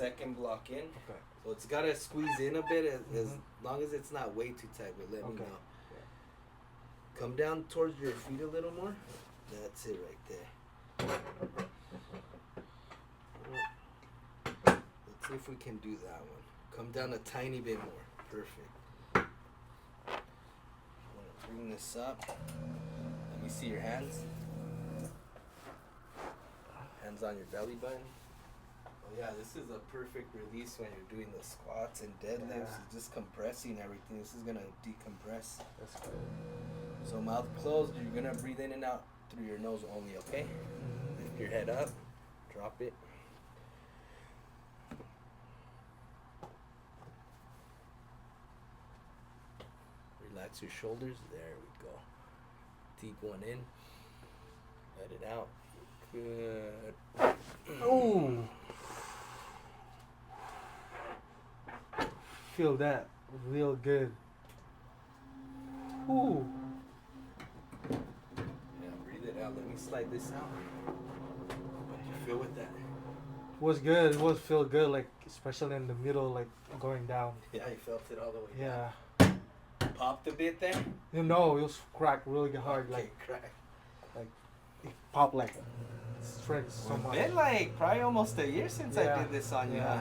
second block in. Okay. So it's gotta squeeze in a bit as long as it's not way too tight. But let me know. Yeah. Come down towards your feet a little more. That's it right there. Let's see if we can do that one. Come down a tiny bit more. Perfect. I'm gonna bring this up. Let me see your hands. Hands on your belly button. Oh yeah, this is a perfect release when you're doing the squats and deadlifts. It's just compressing everything. This is gonna decompress. That's good. So mouth closed, you're gonna breathe in and out through your nose only, okay? Lift your head up, drop it. Relax your shoulders. There we go. Deep one in. Let it out. Good. Oh. Feel that real good. Ooh. Yeah, breathe it out. Let me slide this out. What do you feel with that? Was good. It was feel good, like especially in the middle, like going down. Yeah, you felt it all the way Yeah. down. Popped a bit there? You know, it was cracked really hard, Okay, like crack. it popped like straight so much. Been like probably almost a year since I Yeah, did this on you, yeah. huh?